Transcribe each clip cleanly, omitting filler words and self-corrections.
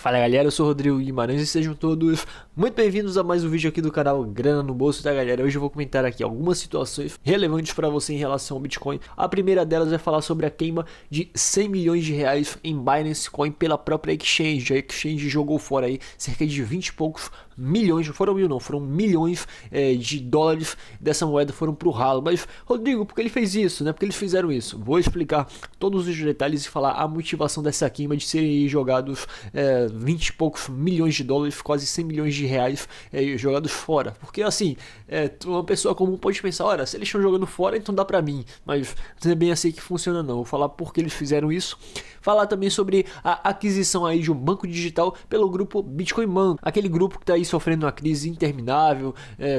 Fala galera, eu sou o Rodrigo Guimarães e sejam todos muito bem-vindos a mais um vídeo aqui do canal Grana no Bolso, tá galera? Hoje eu vou comentar aqui algumas situações relevantes para você em relação ao Bitcoin. A primeira delas é falar sobre a queima de 100 milhões de reais em Binance Coin pela própria exchange. A exchange jogou fora aí cerca de 20 e poucos milhões, não foram mil não, foram milhões de dólares dessa moeda foram pro ralo. Mas Rodrigo, por que ele fez isso, né? Por que eles fizeram isso? Vou explicar todos os detalhes e falar a motivação dessa queima de serem jogados 20 e poucos milhões de dólares, quase 100 milhões de reais jogados fora. Porque assim, uma pessoa comum pode pensar, olha, se eles estão jogando fora, então dá pra mim. Mas não é bem assim que funciona não. Vou falar por que eles fizeram isso. Falar também sobre a aquisição aí de um banco digital pelo grupo Bitcoin Man, aquele grupo que está aí sofrendo uma crise interminável,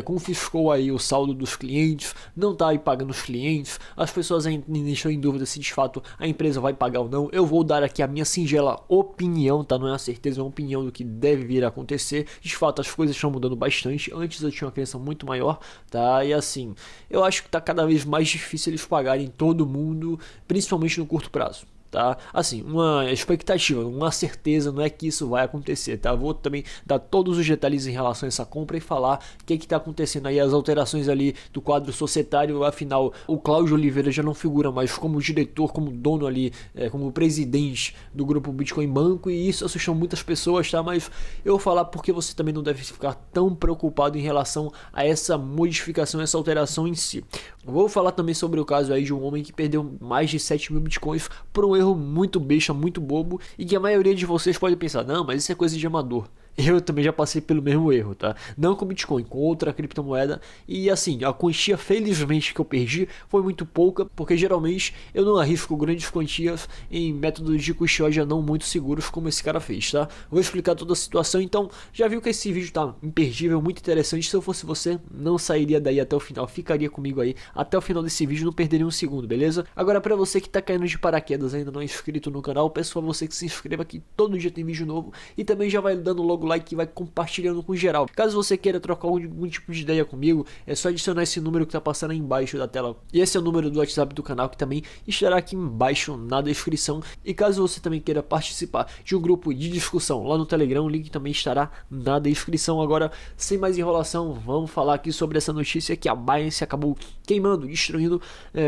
confiscou aí o saldo dos clientes, não está aí pagando os clientes, as pessoas ainda estão em dúvida se de fato a empresa vai pagar ou não. Eu vou dar aqui a minha singela opinião, tá? Não é uma certeza, é uma opinião do que deve vir a acontecer. De fato as coisas estão mudando bastante, antes eu tinha uma crença muito maior, tá? E assim, eu acho que está cada vez mais difícil eles pagarem todo mundo, principalmente no curto prazo. Tá? Assim, uma expectativa, uma certeza, não é que isso vai acontecer, tá? Vou também dar todos os detalhes em relação a essa compra e falar o que está acontecendo aí, as alterações ali do quadro societário. Afinal, o Cláudio Oliveira já não figura mais como diretor, como dono ali, como presidente do grupo Bitcoin Banco, e isso assustou muitas pessoas, tá? Mas eu vou falar porque você também não deve ficar tão preocupado em relação a essa modificação, essa alteração em si. Vou falar também sobre o caso aí de um homem que perdeu mais de 7 mil bitcoins por um erro muito besta, muito bobo, e que a maioria de vocês pode pensar, não, mas isso é coisa de amador. Eu também já passei pelo mesmo erro, tá? Não com Bitcoin, com outra criptomoeda. E assim, a quantia felizmente que eu perdi foi muito pouca, porque geralmente eu não arrisco grandes quantias em métodos de custódia não muito seguros como esse cara fez, tá? Vou explicar toda a situação, então já viu que esse vídeo tá imperdível, muito interessante. Se eu fosse você, não sairia daí até o final, ficaria comigo aí até o final desse vídeo, não perderia um segundo, beleza? Agora pra você que tá caindo de paraquedas ainda não é inscrito no canal, peço pra você que se inscreva, que todo dia tem vídeo novo, e também já vai dando logo like e vai compartilhando com geral. Caso você queira trocar algum tipo de ideia comigo, é só adicionar esse número que está passando aí embaixo da tela. E esse é o número do WhatsApp do canal, que também estará aqui embaixo na descrição. E caso você também queira participar de um grupo de discussão lá no Telegram, o link também estará na descrição. Agora, sem mais enrolação, vamos falar aqui sobre essa notícia que a Binance acabou queimando, destruindo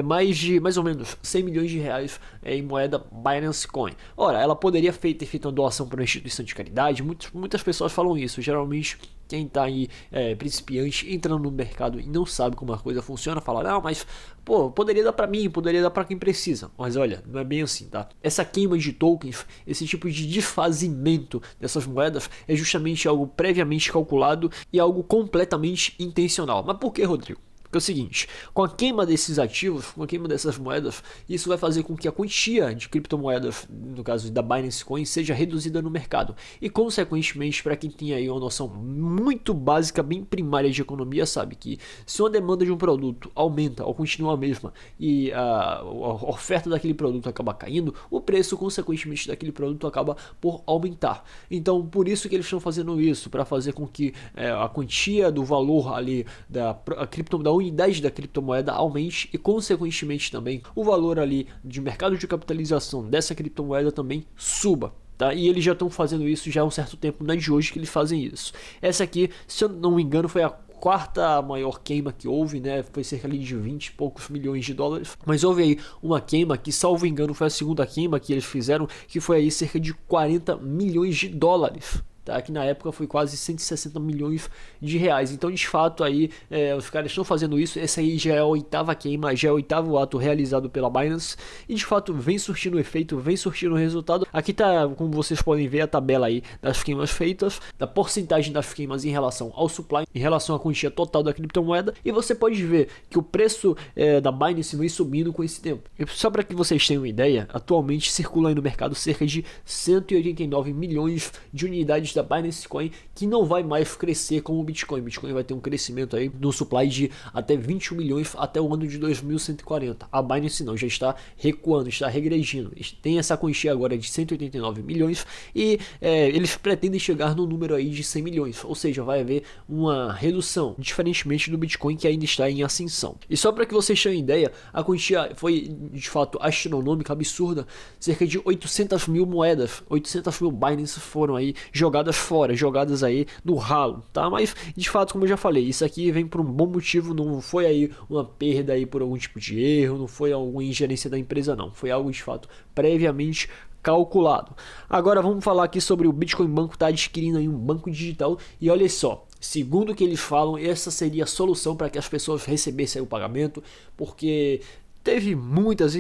mais ou menos 100 milhões de reais em moeda Binance Coin. Ora, ela poderia ter feito uma doação para uma instituição de caridade. Muitas pessoas falam isso. Geralmente quem está aí principiante, entrando no mercado e não sabe como a coisa funciona, fala, não, mas pô, poderia dar para mim, poderia dar para quem precisa. Mas olha, não é bem assim, tá? Essa queima de tokens, esse tipo de desfazimento dessas moedas é justamente algo previamente calculado e algo completamente intencional. Mas por que, Rodrigo? Porque é o seguinte, com a queima desses ativos, com a queima dessas moedas, isso vai fazer com que a quantia de criptomoedas, no caso da Binance Coin, seja reduzida no mercado. E consequentemente, para quem tem aí uma noção muito básica, bem primária de economia, sabe que se uma demanda de um produto aumenta ou continua a mesma e a oferta daquele produto acaba caindo, o preço consequentemente daquele produto acaba por aumentar. Então por isso que eles estão fazendo isso, para fazer com que a quantia do valor ali da unidade da criptomoeda aumente e consequentemente também o valor ali de mercado de capitalização dessa criptomoeda também suba. Tá? E eles já estão fazendo isso já há um certo tempo, não é de hoje que eles fazem isso. Essa aqui, se eu não me engano, foi a quarta maior queima que houve, né? Foi cerca ali de 20 e poucos milhões de dólares. Mas houve aí uma queima que, salvo engano, foi a segunda queima que eles fizeram, que foi aí cerca de 40 milhões de dólares. Tá, que na época foi quase 160 milhões de reais. Então de fato aí os caras estão fazendo isso. Essa aí já é a oitava queima, já é o oitavo ato realizado pela Binance, e de fato vem surtindo efeito, vem surtindo resultado. Aqui tá, como vocês podem ver, a tabela aí das queimas feitas, da porcentagem das queimas em relação ao supply, em relação à quantia total da criptomoeda, e você pode ver que o preço da Binance vem subindo com esse tempo. E só para que vocês tenham uma ideia, atualmente circula aí no mercado cerca de 189 milhões de unidades da Binance Coin que não vai mais crescer como o Bitcoin. O Bitcoin vai ter um crescimento aí no supply de até 21 milhões até o ano de 2140. A Binance não, já está recuando, está regredindo. Tem essa quantia agora de 189 milhões e eles pretendem chegar no número aí de 100 milhões, ou seja, vai haver uma redução, diferentemente do Bitcoin que ainda está em ascensão. E só para que vocês tenham ideia, a quantia foi de fato astronômica, absurda, cerca de 800 mil moedas, 800 mil Binance foram aí jogadas fora, jogadas aí no ralo, tá? Mas de fato, como eu já falei, isso aqui vem por um bom motivo, não foi aí uma perda aí por algum tipo de erro, não foi alguma ingerência da empresa não, foi algo de fato previamente calculado. Agora vamos falar aqui sobre o Bitcoin Banco tá adquirindo aí um banco digital e olha só, segundo o que eles falam, essa seria a solução para que as pessoas recebessem o pagamento, porque teve muitas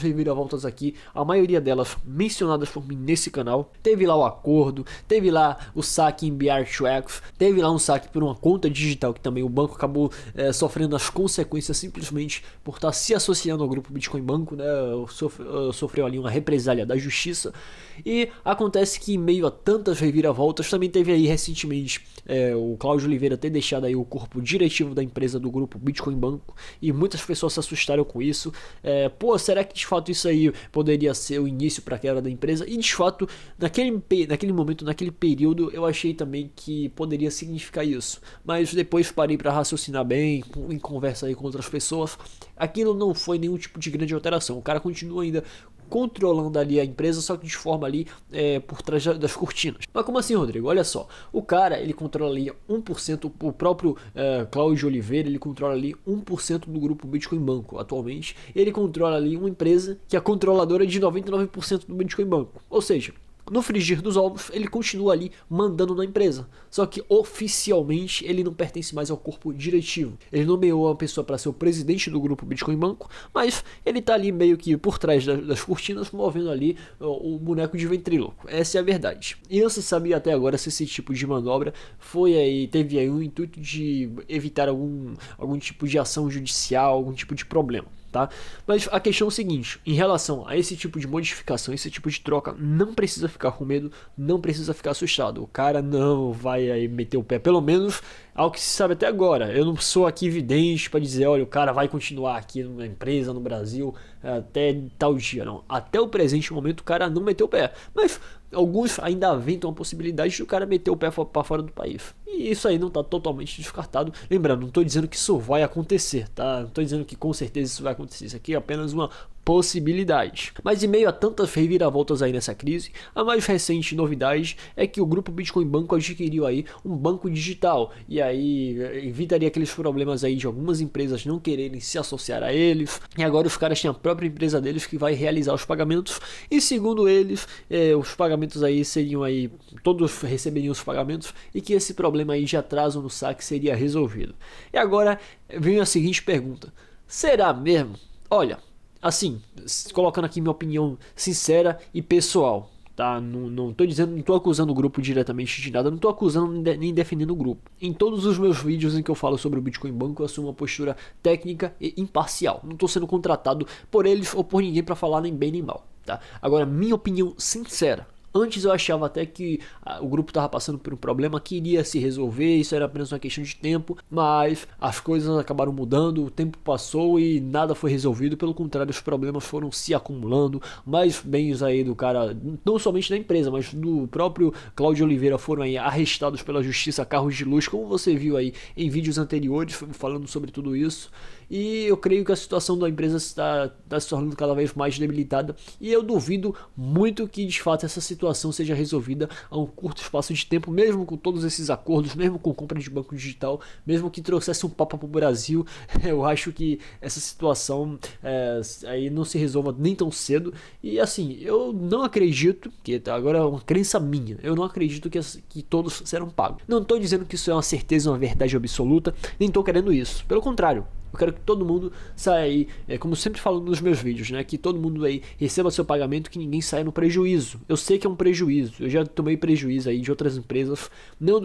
reviravoltas aqui, a maioria delas mencionadas por mim nesse canal. Teve lá o acordo, teve lá o saque em BR2X, teve lá um saque por uma conta digital que também o banco acabou sofrendo as consequências simplesmente por estar se associando ao grupo Bitcoin Banco, né? Sofreu ali uma represália da justiça. E acontece que em meio a tantas reviravoltas, também teve aí recentemente o Cláudio Oliveira ter deixado aí o corpo diretivo da empresa do grupo Bitcoin Banco, e muitas pessoas se assustaram com isso. Será que de fato isso aí poderia ser o início para a quebra da empresa? E de fato, naquele momento, naquele período, eu achei também que poderia significar isso. Mas depois parei para raciocinar bem, em conversa aí com outras pessoas, aquilo não foi nenhum tipo de grande alteração. O cara continua ainda controlando ali a empresa, só que de forma ali por trás das cortinas. Mas como assim, Rodrigo? Olha só, o cara ele controla ali 1%, o próprio Cláudio Oliveira ele controla ali 1% do grupo Bitcoin Banco atualmente. Ele controla ali uma empresa que é controladora de 99% do Bitcoin Banco, ou seja, no frigir dos ovos, ele continua ali mandando na empresa. Só que oficialmente ele não pertence mais ao corpo diretivo. Ele nomeou uma pessoa para ser o presidente do grupo Bitcoin Banco, mas ele tá ali meio que por trás das cortinas, movendo ali o boneco de ventríloco. Essa é a verdade. E não se sabia até agora se esse tipo de manobra teve aí um intuito de evitar algum tipo de ação judicial, algum tipo de problema. Tá? Mas a questão é o seguinte, em relação a esse tipo de modificação, esse tipo de troca, não precisa ficar com medo, não precisa ficar assustado. O cara não vai aí meter o pé, pelo menos ao que se sabe até agora. Eu não sou aqui vidente para dizer, olha, o cara vai continuar aqui na empresa, no Brasil, até tal dia, não. Até o presente momento o cara não meteu o pé, mas alguns ainda aventam a possibilidade de o cara meter o pé para fora do país. E isso aí não está totalmente descartado. Lembrando, não estou dizendo que isso vai acontecer, tá? Não estou dizendo que com certeza isso vai acontecer. Isso aqui é apenas uma possibilidade. Mas em meio a tantas reviravoltas aí nessa crise, a mais recente novidade é que o grupo Bitcoin Banco adquiriu aí um banco digital. E aí evitaria aqueles problemas aí de algumas empresas não quererem se associar a eles. E agora os caras têm a própria empresa deles que vai realizar os pagamentos. E segundo eles, os pagamentos aí seriam aí, todos receberiam os pagamentos e que esse problema aí de atraso no saque seria resolvido. E agora vem a seguinte pergunta: será mesmo? Olha, assim, colocando aqui minha opinião sincera e pessoal, tá? Não tô acusando o grupo diretamente de nada, não tô acusando nem defendendo o grupo. Em todos os meus vídeos em que eu falo sobre o Bitcoin Banco, eu assumo uma postura técnica e imparcial. Não tô sendo contratado por eles ou por ninguém para falar nem bem nem mal, tá? Agora, minha opinião sincera. Antes eu achava até que o grupo estava passando por um problema que iria se resolver, isso era apenas uma questão de tempo, mas as coisas acabaram mudando, o tempo passou e nada foi resolvido, pelo contrário, os problemas foram se acumulando, mais bens aí do cara, não somente da empresa, mas do próprio Cláudio Oliveira foram aí arrestados pela justiça, carros de luxo, como você viu aí em vídeos anteriores falando sobre tudo isso. E eu creio que a situação da empresa está se tornando cada vez mais debilitada. E eu duvido muito que de fato essa situação seja resolvida a um curto espaço de tempo, mesmo com todos esses acordos, mesmo com compra de banco digital, mesmo que trouxesse um Papa para o Brasil. Eu acho que essa situação aí não se resolva nem tão cedo. E assim, eu não acredito, que agora é uma crença minha, eu não acredito que todos serão pagos. Não estou dizendo que isso é uma certeza, uma verdade absoluta, nem estou querendo isso. Pelo contrário, Eu quero que todo mundo saia aí, como eu sempre falo nos meus vídeos, né? Que todo mundo aí receba seu pagamento, que ninguém saia no prejuízo. Eu sei que é um prejuízo, eu já tomei prejuízo aí de outras empresas, não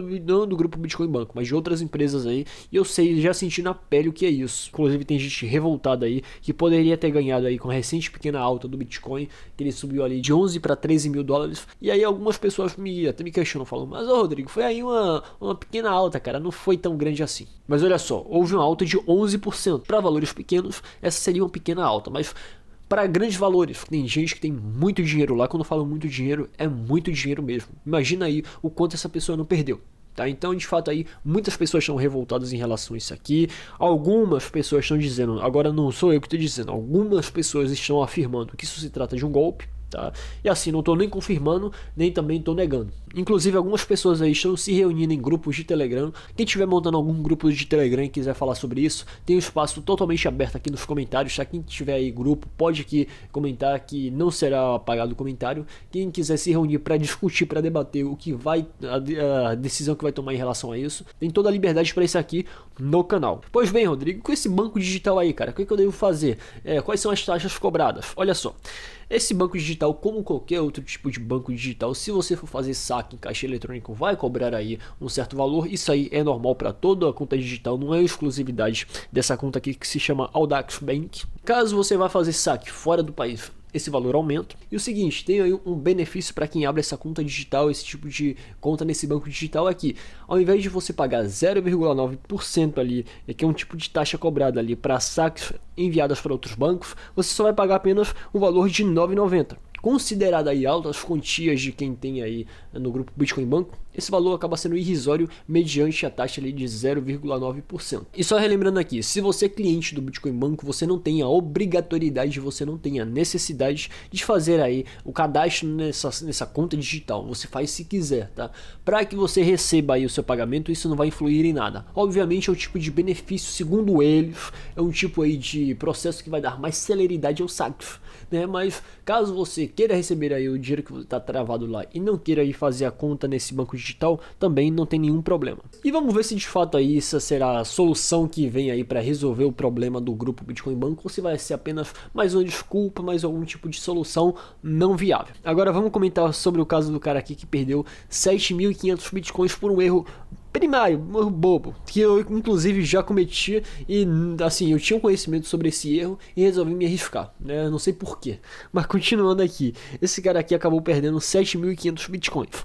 do grupo Bitcoin Banco, mas de outras empresas aí, e eu sei, já senti na pele o que é isso. Inclusive tem gente revoltada aí, que poderia ter ganhado aí com a recente pequena alta do Bitcoin, que ele subiu ali de 11 para 13 mil dólares, e aí algumas pessoas até me questionam, falam, mas Rodrigo, foi aí uma pequena alta, cara, não foi tão grande assim. Mas olha só, houve uma alta de 11%. Para valores pequenos, essa seria uma pequena alta, mas para grandes valores, tem gente que tem muito dinheiro lá. Quando eu falo muito dinheiro, é muito dinheiro mesmo. Imagina aí o quanto essa pessoa não perdeu. Tá? Então, de fato, aí muitas pessoas estão revoltadas em relação a isso aqui. Algumas pessoas estão dizendo, agora não sou eu que estou dizendo, algumas pessoas estão afirmando que isso se trata de um golpe. Tá? E assim, não estou nem confirmando, nem também estou negando. Inclusive, algumas pessoas aí estão se reunindo em grupos de Telegram. Quem estiver montando algum grupo de Telegram e quiser falar sobre isso, tem um espaço totalmente aberto aqui nos comentários. Tá? Quem tiver aí grupo, pode aqui comentar que não será apagado o comentário. Quem quiser se reunir para discutir, para debater o que vai, a decisão que vai tomar em relação a isso, tem toda a liberdade para isso aqui no canal. Pois bem, Rodrigo, com esse banco digital aí, cara, o que eu devo fazer? Quais são as taxas cobradas? Olha só. Esse banco digital, como qualquer outro tipo de banco digital, se você for fazer saque em caixa eletrônico, vai cobrar aí um certo valor. Isso aí é normal para toda a conta digital, não é exclusividade dessa conta aqui que se chama Audax Bank. Caso você vá fazer saque fora do país, esse valor aumenta. E o seguinte, tem aí um benefício para quem abre essa conta digital, esse tipo de conta nesse banco digital aqui. Ao invés de você pagar 0,9% ali, que é um tipo de taxa cobrada ali para saques enviadas para outros bancos, você só vai pagar apenas o valor de R$ 9,90. Considerada aí altas quantias de quem tem aí no grupo Bitcoin Banco, esse valor acaba sendo irrisório mediante a taxa ali de 0,9%. E só relembrando aqui, se você é cliente do Bitcoin Banco, você não tem a obrigatoriedade, você não tem a necessidade de fazer aí o cadastro nessa conta digital. Você faz se quiser, tá? Para que você receba aí o seu pagamento, isso não vai influir em nada. Obviamente é um tipo de benefício, segundo eles, é um tipo aí de processo que vai dar mais celeridade ao saque, né? Mas caso você queira receber aí o dinheiro que está travado lá e não queira ir fazer a conta nesse banco digital, também não tem nenhum problema. E vamos ver se de fato aí essa será a solução que vem aí para resolver o problema do grupo Bitcoin Banco, ou se vai ser apenas mais uma desculpa, mais algum tipo de solução não viável. Agora vamos comentar sobre o caso do cara aqui que perdeu 7.500 bitcoins por um erro primário, um erro bobo, que eu inclusive já cometi e assim, eu tinha um conhecimento sobre esse erro e resolvi me arriscar, né? Não sei porquê, mas continuando aqui, esse cara aqui acabou perdendo 7.500 bitcoins.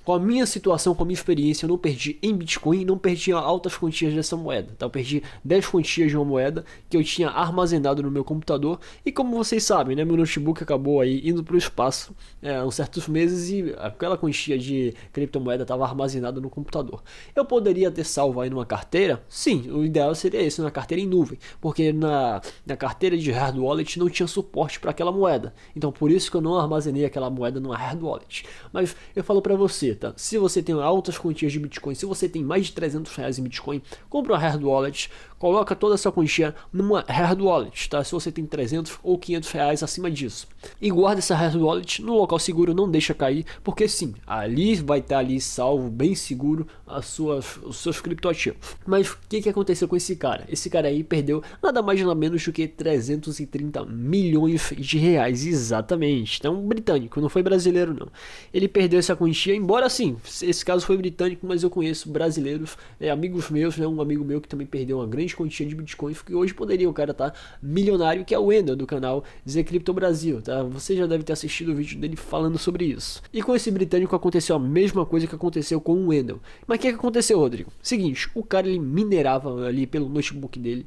Com a minha situação, com a minha experiência, eu não perdi em Bitcoin, não perdi altas quantias dessa moeda, tá? Eu perdi 10 quantias de uma moeda que eu tinha armazenado no meu computador e, como vocês sabem, né, meu notebook acabou aí indo para o espaço há uns certos meses e aquela quantia de criptomoeda estava armazenada no computador. Eu poderia ter salvo aí numa carteira? Sim, o ideal seria esse, na carteira em nuvem, porque na carteira de hard wallet não tinha suporte para aquela moeda, então por isso que eu não armazenei aquela moeda numa hard wallet. Mas eu falo para você, tá? Se você tem altas quantias de Bitcoin, se você tem mais de R$300 em Bitcoin, compra uma hard wallet, coloca toda essa quantia numa hard wallet, tá? Se você tem 300 ou 500 reais acima disso. E guarda essa hard wallet no local seguro, não deixa cair, porque sim, ali vai estar ali salvo, bem seguro, os seus criptoativos. Mas o que aconteceu com esse cara? Esse cara aí perdeu nada mais nada menos do que 330 milhões de reais, exatamente. Então, britânico, não foi brasileiro não. Ele perdeu essa quantia, embora sim, esse caso foi britânico, mas eu conheço brasileiros, amigos meus, né? Um amigo meu que também perdeu uma grande quantia de bitcoins, que hoje poderia o cara estar milionário, que é o Wendel do canal Zé Crypto Brasil, tá? Você já deve ter assistido o vídeo dele falando sobre isso. E com esse britânico aconteceu a mesma coisa que aconteceu com o Wendel. Mas o que aconteceu, Rodrigo? Seguinte, o cara ele minerava ali pelo notebook dele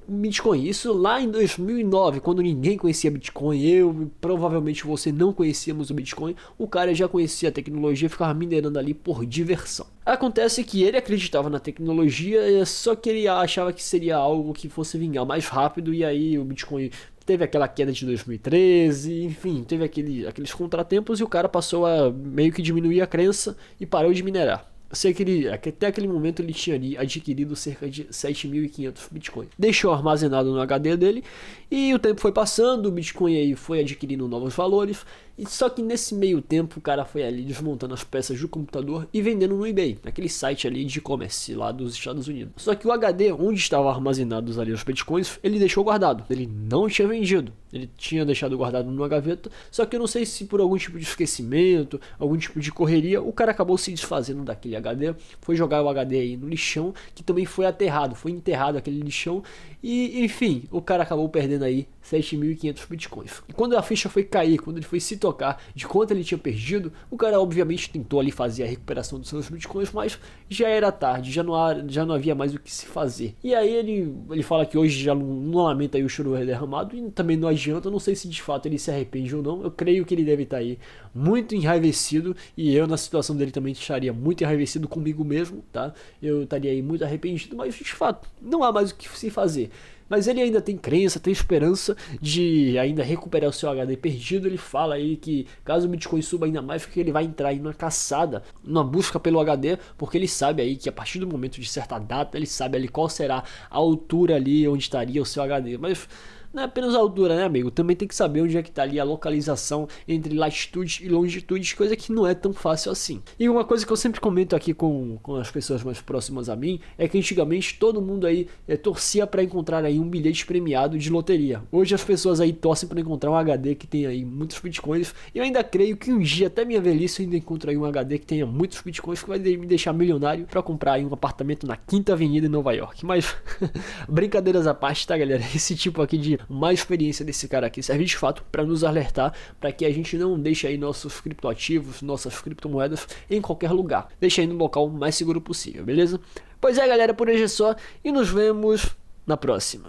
Bitcoin, isso lá em 2009, quando ninguém conhecia Bitcoin, provavelmente você não conhecíamos o Bitcoin, o cara já conhecia a tecnologia e ficava minerando ali por diversão. Acontece que ele acreditava na tecnologia, só que ele achava que seria algo que fosse vingar mais rápido, e aí o Bitcoin teve aquela queda de 2013, enfim, teve aqueles contratempos e o cara passou a meio que diminuir a crença e parou de minerar. Sei que até aquele momento ele tinha ali adquirido cerca de 7.500 Bitcoin. Deixou armazenado no HD dele e o tempo foi passando, o Bitcoin aí foi adquirindo novos valores E só que nesse meio tempo o cara foi ali desmontando as peças do computador e vendendo no eBay, naquele site ali de e-commerce lá dos Estados Unidos. Só que o HD onde estavam armazenados ali os bitcoins, ele deixou guardado, ele não tinha vendido. Ele tinha deixado guardado numa gaveta, só que eu não sei se por algum tipo de esquecimento, algum tipo de correria, o cara acabou se desfazendo daquele HD, foi jogar o HD aí no lixão, que também foi aterrado, foi enterrado aquele lixão, e enfim, o cara acabou perdendo aí 7.500 bitcoins. E quando a ficha foi cair, quando ele foi se tocar de quanto ele tinha perdido, o cara obviamente tentou ali fazer a recuperação dos seus bitcoins, mas já era tarde, já não havia mais o que se fazer. E aí ele fala que hoje já não lamenta aí o choro derramado, e também não adianta, eu não sei se de fato ele se arrepende ou não, eu creio que ele deve estar aí muito enraivecido, e eu na situação dele também estaria muito enraivecido comigo mesmo, tá? Eu estaria aí muito arrependido, mas de fato, não há mais o que se fazer. Mas ele ainda tem crença, tem esperança de ainda recuperar o seu HD perdido. Ele fala aí que caso o Bitcoin suba ainda mais, porque ele vai entrar aí numa caçada, numa busca pelo HD, porque ele sabe aí que a partir do momento de certa data, ele sabe ali qual será a altura ali onde estaria o seu HD. Mas não é apenas a altura, né, amigo? Também tem que saber onde é que está ali a localização entre latitude e longitude, coisa que não é tão fácil assim. E uma coisa que eu sempre comento aqui com as pessoas mais próximas a mim é que antigamente todo mundo aí torcia para encontrar aí um bilhete premiado de loteria. Hoje as pessoas aí torcem para encontrar um HD que tem aí muitos bitcoins. E eu ainda creio que um dia, até minha velhice, eu ainda encontro aí um HD que tenha muitos bitcoins que vai me deixar milionário para comprar aí um apartamento na Quinta Avenida em Nova York. Mas brincadeiras à parte, tá, galera? Esse tipo aqui de má experiência desse cara aqui serve de fato para nos alertar, para que a gente não deixe aí nossos criptoativos, nossas criptomoedas em qualquer lugar. Deixa aí no local mais seguro possível, beleza? Pois é, galera, por hoje é só e nos vemos na próxima.